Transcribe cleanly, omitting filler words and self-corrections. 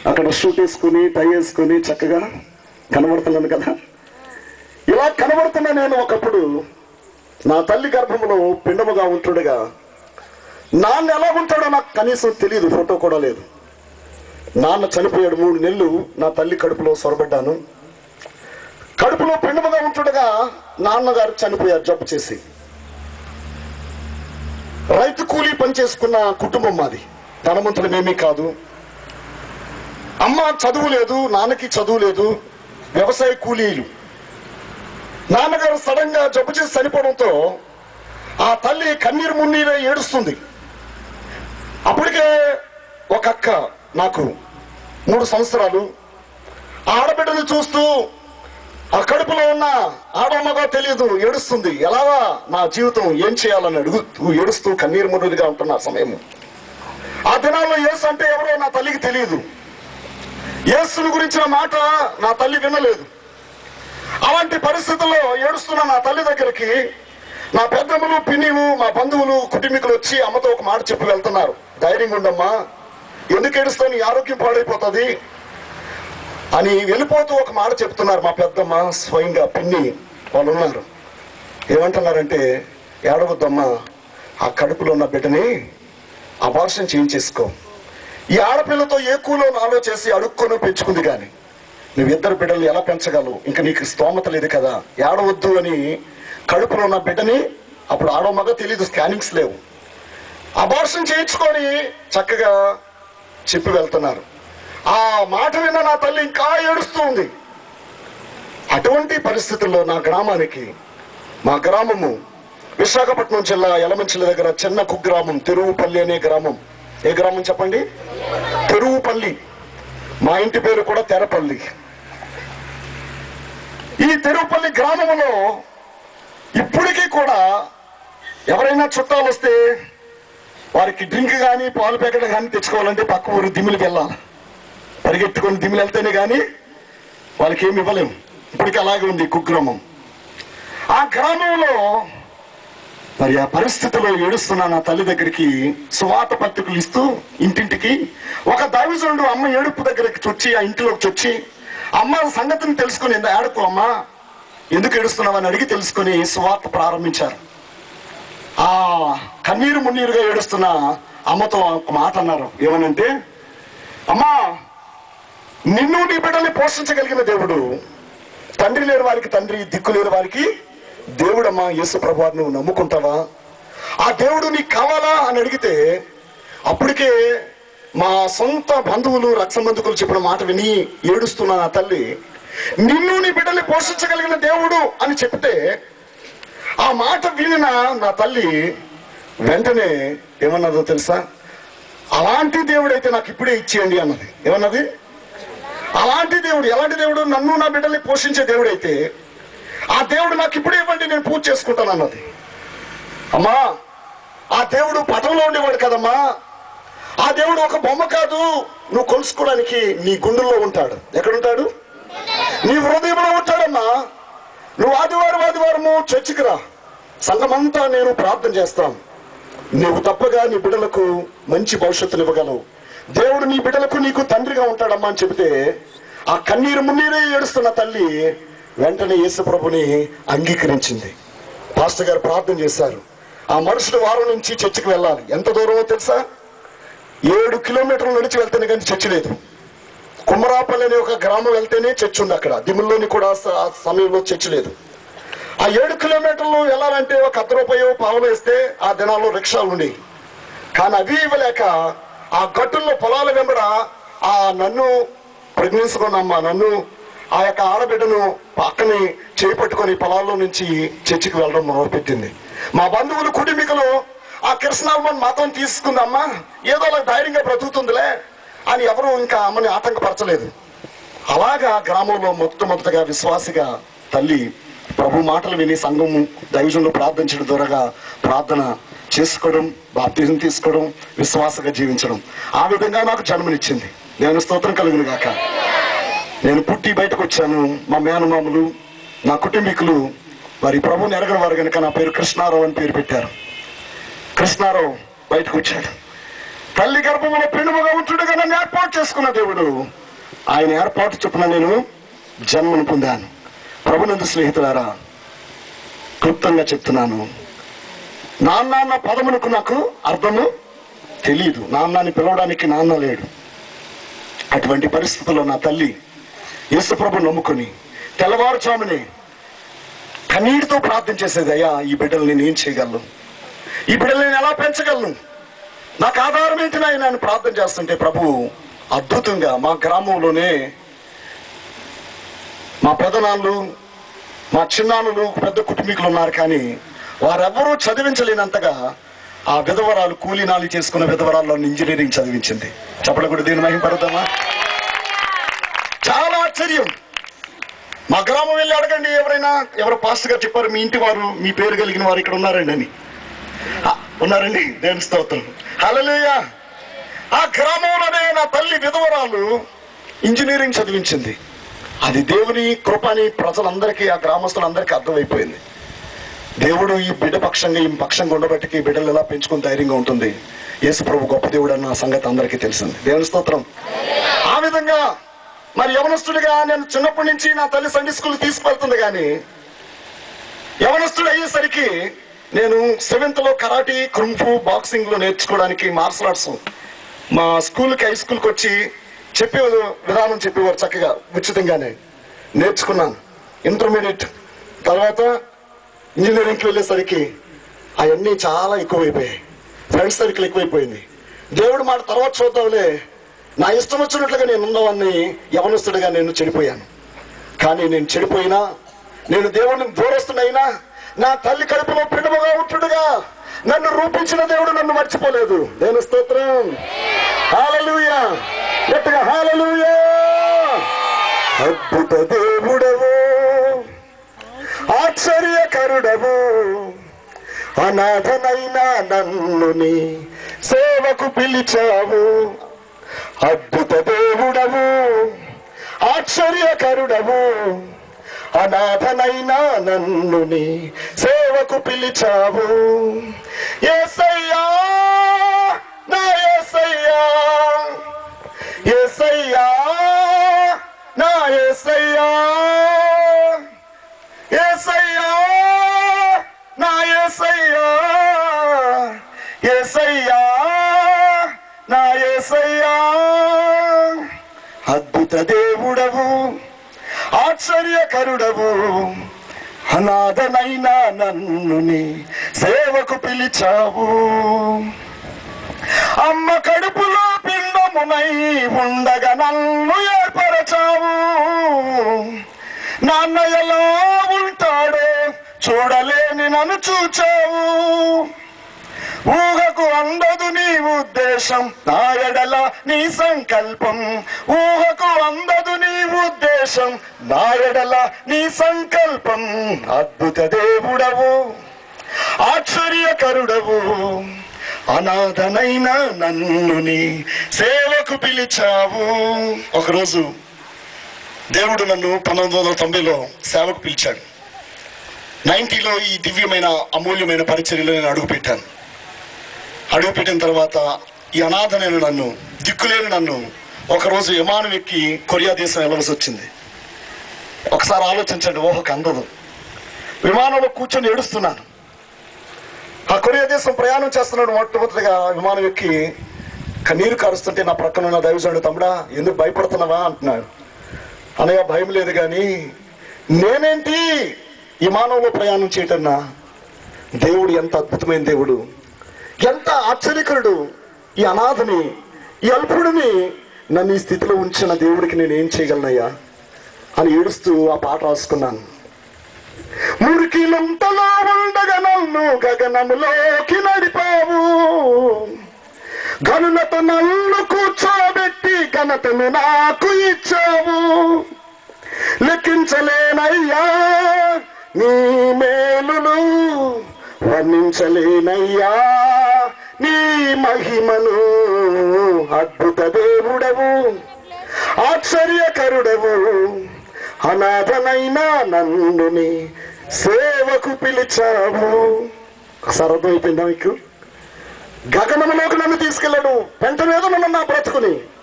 అక్కడ షూట్ వేసుకుని టై వేసుకుని చక్కగా కనబడుతున్నాను కదా. ఇలా కనబడుతున్నా నేను ఒకప్పుడు నా తల్లి గర్భంలో పిండముగా ఉంటుండగా నాన్న ఎలా ఉంటాడో నాకు కనీసం తెలియదు, ఫోటో కూడా లేదు. నాన్న చనిపోయాడు. 3 నెలలు నా తల్లి కడుపులో సొరబడ్డాను. కడుపులో పిండముగా ఉంటుండగా నాన్నగారు చనిపోయారు జబ్బు చేసి. రైతు కూలీ పనిచేసుకున్న కుటుంబం మాది, ధనవంతులమేమీ కాదు. అమ్మ చదువు లేదు, నాన్నకి చదువు లేదు, వ్యవసాయ కూలీలు. నాన్నగారు సడన్ గా జబ్బు చేసి చనిపోవడంతో ఆ తల్లి కన్నీరు మున్నీరే ఏడుస్తుంది. అప్పటికే ఒక అక్క నాకు 3 సంవత్సరాలు. ఆడబిడ్డను చూస్తూ ఆ కడుపులో ఉన్న ఆడమ్మగా తెలియదు, ఏడుస్తుంది. ఎలాగా నా జీవితం ఏం చేయాలని అడుగుతూ ఏడుస్తూ కన్నీరు మున్నీరుగా ఉంటున్న సమయం. ఆ దినాల్లో యేసు అంటే ఎవరో నా తల్లికి తెలియదు. యేసుని గురించిన మాట నా తల్లి వినలేదు. అలాంటి పరిస్థితుల్లో ఏడుస్తున్న నా తల్లి దగ్గరికి నా పెద్దమ్మలు, పిన్నిలు, మా బంధువులు, కుటుంబీకులు వచ్చి అమ్మతో ఒక మాట చెప్పి వెళ్తున్నారు. ధైర్యంగా ఉండమ్మా, ఎందుకు ఏడుస్తావు, నీ ఆరోగ్యం పాడైపోతుంది అని వెళ్ళిపోతూ ఒక మాట చెప్తున్నారు. మా పెద్దమ్మ, స్వయంగా పిన్ని వాళ్ళు ఉన్నారు. ఏమంటున్నారంటే, ఏడవద్దమ్మా, ఆ కడుపులో ఉన్న బిడ్డని అబార్షన్ చేయించేసుకో. ఈ ఆడపిల్లతో ఏ కూలో నాలో చేసి అడుక్కొని పెంచుకుంది, కానీ నువ్వు 2 బిడ్డలు ఎలా పెంచగలవు, ఇంకా నీకు స్తోమత లేదు కదా, ఏడవద్దు అని కడుపులో ఉన్న బిడ్డని, అప్పుడు ఆడో మగ తెలీదు, స్కానింగ్స్ లేవు, అబార్షన్ చేయించుకొని చక్కగా చెప్పి వెళ్తున్నారు. ఆ మాట విన్న నా తల్లి ఇంకా ఏడుస్తూ ఉంది. అటువంటి పరిస్థితుల్లో నా గ్రామానికి, మా గ్రామము విశాఖపట్నం జిల్లా యలమంచిల దగ్గర చిన్న కుగ్రామం తెరువుపల్లి అనే గ్రామం. ఏ గ్రామం చెప్పండి? తెరువుపల్లి. మా ఇంటి పేరు కూడా తెరపల్లి. ఈ తెరువుపల్లి గ్రామంలో ఇప్పటికీ కూడా ఎవరైనా చుట్టాలు వస్తే వారికి డ్రింక్ కానీ పాలు ప్యాకెట్ కానీ తెచ్చుకోవాలంటే పక్క ఊరు దిమ్మిలికి వెళ్ళాలి. పరిగెత్తుకొని దిమ్మిలు వెళ్తేనే కానీ వాళ్ళకి ఏమి ఇవ్వలేము. ఇప్పటికీ అలాగే ఉంది కుగ్రామం. ఆ గ్రామంలో మరి ఆ పరిస్థితిలో ఏడుస్తున్న నా తల్లి దగ్గరికి సువార్త పత్రికలు ఇస్తూ ఇంటింటికి ఒక దైవజనుడు అమ్మ ఏడుపు దగ్గరికి వచ్చి, ఆ ఇంటిలోకి వచ్చి, అమ్మ సంగతిని తెలుసుకుని, ఏడుపు అమ్మా, ఎందుకు ఏడుస్తున్నావు అని అడిగి తెలుసుకుని సువార్త ప్రారంభించారు. ఆ కన్నీరు మున్నీరుగా ఏడుస్తున్న అమ్మతో ఒక మాట అన్నారు. ఏమనంటే, అమ్మా, నిన్ను నీ బిడ్డల్ని పోషించగలిగిన దేవుడు, తండ్రి లేని వారికి తండ్రి, దిక్కు లేని వారికి దేవుడమ్మా యేసు ప్రభువు, నువ్వు నమ్ముకుంటావా? ఆ దేవుడు నీకు కావాలా అని అడిగితే, అప్పటికే మా సొంత బంధువులు, రక్త బంధువులు చెప్పిన మాట విని ఏడుస్తున్న నా తల్లి, నిన్ను నీ బిడ్డల్ని పోషించగలిగిన దేవుడు అని చెప్తే, ఆ మాట వినిన నా తల్లి వెంటనే ఏమన్నదో తెలుసా? అలాంటి దేవుడైతే నాకు ఇప్పుడే ఇచ్చేయండి అన్నది. ఏమన్నది? అలాంటి దేవుడు. ఎలాంటి దేవుడు? నన్ను నా బిడ్డల్ని పోషించే దేవుడైతే ఆ దేవుడు నాకు ఇప్పుడే ఇవ్వండి, నేను పూజ చేసుకుంటాను అన్నది. అమ్మా, ఆ దేవుడు పటంలో ఉండేవాడు కదమ్మా. ఆ దేవుడు ఒక బొమ్మ కాదు, నువ్వు కొలుసుకోవడానికి నీ గుండెల్లో ఉంటాడు. ఎక్కడుంటాడు? నీ హృదయంలో ఉంటాడమ్మా. నువ్వు ఆదివారము చర్చికి రా, సంఘమంతా నేను ప్రార్థన చేస్తాం. నువ్వు తప్పగా నీ బిడ్డలకు మంచి భవిష్యత్తుని ఇవ్వగలవు. దేవుడు నీ బిడ్డలకు నీకు తండ్రిగా ఉంటాడమ్మా అని చెబితే, ఆ కన్నీరు మున్నీరే ఏడుస్తున్న తల్లి వెంటనే యేసు ప్రభుని అంగీకరించింది. పాస్టర్ గారు ప్రార్థన చేశారు. ఆ మరుసటి వారం నుంచి చర్చికి వెళ్ళాలి. ఎంత దూరమో తెలుసా? 7 కిలోమీటర్లు నడిచి వెళ్తేనే కానీ చర్చి లేదు. కుమ్మరాపల్లి అనే ఒక గ్రామం వెళ్తేనే చర్చి ఉంది. అక్కడ దిమ్ముల్లోని కూడా ఆ సమయంలో చర్చి లేదు. ఆ 7 కిలోమీటర్లు వెళ్ళాలంటే ఒక 10 రూపాయలు పావులు వేస్తే ఆ దినాల్లో రిక్షాలు ఉండేవి. కానీ అవి ఇవ్వలేక ఆ గట్టుల్లో పొలాల వెంబడ ఆ నన్ను ప్రజ్ఞించుకున్నమ్మ, నన్ను ఆ యొక్క ఆడబిడ్డను పక్కని చేపట్టుకొని పొలాల్లో నుంచి చర్చికి వెళ్ళడం మొదలుపెట్టింది. మా బంధువులు, కుటుంబీకులు ఆ కృష్ణామ్మని మాత్రం తీసుకుందమ్మా, ఏదో అలా ధైర్యంగా బ్రతుకుతుందిలే అని ఎవరు ఇంకా అమ్మని ఆటంకపరచలేదు. అలాగా గ్రామంలో మొట్టమొదటిగా విశ్వాసిగా తల్లి ప్రభు మాటలు విని సంఘం దైవజనులు ప్రార్థించడం ద్వారా ప్రార్థన చేసుకోవడం, బాప్తిజం తీసుకోవడం, విశ్వాసంగా జీవించడం, ఆ విధంగా నాకు జన్మనిచ్చింది. నేను స్తోత్రం కలుగును గాక. నేను పుట్టి బయటకు వచ్చాను. మా మేనమామలు, నా కుటుంబీకులు వారి ప్రభుని ఎరగని వారు కనుక నా పేరు కృష్ణారావు అని పేరు పెట్టారు. కృష్ణారావు బయటకు వచ్చాడు. తల్లి గర్భములో పెనుముగా ఉంచుడుగా నన్ను ఏర్పాటు చేసుకున్న దేవుడు, ఆయన ఏర్పాటు చొప్పున నేను జన్మను పొందాను. ప్రభునందు స్నేహితులారా, క్లుప్తంగా చెప్తున్నాను. నాన్న పదమునకు నాకు అర్థము తెలియదు. నాన్నని పిలవడానికి నాన్న లేడు. అటువంటి పరిస్థితుల్లో నా తల్లి యేసుప్రభు నమ్ముకొని తెల్లవారుజామునే కన్నీటితో ప్రార్థన చేసేది, అయ్యా ఈ బిడ్డలు నేను ఏం చేయగలను, ఈ బిడ్డలు నేను ఎలా పెంచగలను, నాకు ఆధారం ఏంటి నాయన ప్రార్థన చేస్తుంటే ప్రభువు అద్భుతంగా మా గ్రామంలోనే మా పెదనాళ్ళు మా చిన్నానులు పెద్ద కుటుంబీకులు ఉన్నారు, కానీ వారెవ్వరూ చదివించలేనంతగా ఆ విధవరాలు కూలీనాలు చేసుకున్న విధవరాల్లో ఇంజనీరింగ్ చదివించింది. చెప్పడం కూడా దీని మహిమపడతామా? చాలా ఆశ్చర్యం. మా గ్రామం వెళ్ళి అడగండి, ఎవరు పాస్టర్ గారు చెప్పారు మీ ఇంటి వారు మీ పేరు కలిగిన వారు ఇక్కడ ఉన్నారండి అని. ఉన్నారండి, దేవుని స్తోత్రం, హల్లెలూయా. ఆ గ్రామంలోనే నా తల్లి విధవరాలు ఇంజనీరింగ్ చదివించింది. అది దేవుని కృప అని ప్రజలందరికీ, ఆ గ్రామస్తులందరికీ అర్థమైపోయింది. దేవుడు ఈ బిడ్డ పక్షంగా ఈ పక్షంగా ఉండబట్టికి బిడ్డలు ఎలా పెంచుకుని ధైర్యంగా ఉంటుంది. యేసు ప్రభు గొప్ప దేవుడు అన్న సంగతి అందరికీ తెలిసింది. దేవుని స్తోత్రం. ఆ విధంగా మరి యవనస్తుడిగా నేను చిన్నప్పటి నుంచి నా తల్లి సండే స్కూల్ తీసుకువెళ్తుంది, కానీ యవనస్తుడు అయ్యేసరికి నేను 7th లో కరాటీ, కుంఫు, బాక్సింగ్ లో నేర్చుకోవడానికి మార్షల్ ఆర్ట్స్ మా స్కూల్కి హై స్కూల్కి వచ్చి చెప్పే విధానం చెప్పేవారు, చక్కగా ఉచితంగానే నేర్చుకున్నాను. ఇంటర్మీడియట్ తర్వాత ఇంజనీరింగ్కి వెళ్ళేసరికి అవన్నీ చాలా ఎక్కువైపోయాయి. ఫ్రెండ్స్ సర్కిల్ ఎక్కువైపోయింది. దేవుడు మాట తర్వాత చూద్దాంలే, నా ఇష్టం వచ్చినట్లుగా నేను ఉన్నవాన్ని యవనస్తుడిగా నేను చెడిపోయాను. కానీ నేను చెడిపోయినా, నేను దేవుడిని దూరస్తున్నైనా, నా తల్లి కడుపులో పిడుముగా ఉంటుడుగా నన్ను రూపించిన దేవుడు నన్ను మర్చిపోలేదు. దేవుని స్తోత్రం, హల్లెలూయా. గట్టిగా హల్లెలూయా. అద్భుత దేవుడవు, ఆశ్చర్యకరుడవు, అనాథనైనా నన్ను నీ సేవకు పిలిచావు. అద్భుత దేవుడవు, ఆశ్చర్యకరుడవు, అనాథనైనా నన్ను నీ సేవకు పిలిచావు. యేసయ్యా నా యేసయ్యా, యేసయ్యా నా యేసయ్యా, యేసయ్యా నా యేసయ్యా, యేసయ్యా నా యేసయ్యా. అద్భుత దేవుడవు, ఆశ్చర్యకరుడవు, అనాథనైనా నన్ను నీ సేవకు పిలిచావు. అమ్మ కడుపులో పిండమునై ఉండగా నన్ను ఏర్పరచావు. నాన్న ఎలా ఉంటాడో చూడలేని నన్ను చూచావు. ఊహకు అందదు నీ ఉద్దేశం, నా ఎడల నీ సంకల్పం. ఊహకు అందదు నీ ఉద్దేశం, నా ఎడల నీ సంకల్పం. అద్భుత దేవుడవు, ఆశ్చర్యకరుడవు, అనాథనైనా నన్ను నీ సేవకు పిలిచావు. ఒకరోజు దేవుడు నన్ను 1990లో సేవకు పిలిచాడు. 90లో ఈ దివ్యమైన అమూల్యమైన పరిచర్యలో నేను అడుగుపెట్టాను. అడుగుపెట్టిన తర్వాత ఈ అనాథనైన నన్ను, దిక్కులేని నన్ను ఒకరోజు విమానం ఎక్కి కొరియా దేశం వెళ్ళవలసి వచ్చింది. ఒకసారి ఆలోచించండి, ఊహకు అందదు. విమానంలో కూర్చొని ఏడుస్తున్నాను. ఆ కొరియా దేశం ప్రయాణం చేస్తున్నాడు. మొట్టమొదటిగా విమానం ఎక్కి కన్నీరు కారుస్తుంటే నా ప్రక్కన ఉన్న దైవజనుడు, తమ్ముడా ఎందుకు భయపడుతున్నావా అంటున్నాడు. అనగా భయం లేదు, కానీ నేనేంటి విమానంలో ప్రయాణం చేయటన్నా, దేవుడు ఎంత అద్భుతమైన దేవుడు, ఎంత ఆశ్చర్యకరుడు. ఈ అనాథని, ఈ అల్పుడిని నన్ను ఈ స్థితిలో ఉంచిన దేవుడికి నేను ఏం చేయగలనయ్యా అని ఏడుస్తూ ఆ పాట రాసుకున్నాను. మురికిలంతలో ఉండగా నన్ను గగనములోకి నడిపావు. గనులతో నన్ను కూర్చోబెట్టి ఘనతను నాకు ఇచ్చావు. లెక్కించలేనయ్యా నీ మేలును, వర్ణించలేనయ్యా నీ మహిమను. అద్భుత దేవుడవు, ఆశ్చర్యకరుడవు, అనాథనైనా నన్ను నీ సేవకు పిలిచావు. అర్థమైపోయిందా మీకు? గగనంలోకి నన్ను తీసుకెళ్ళాడు, పెంట మీద నన్ను నా బ్రతుకుని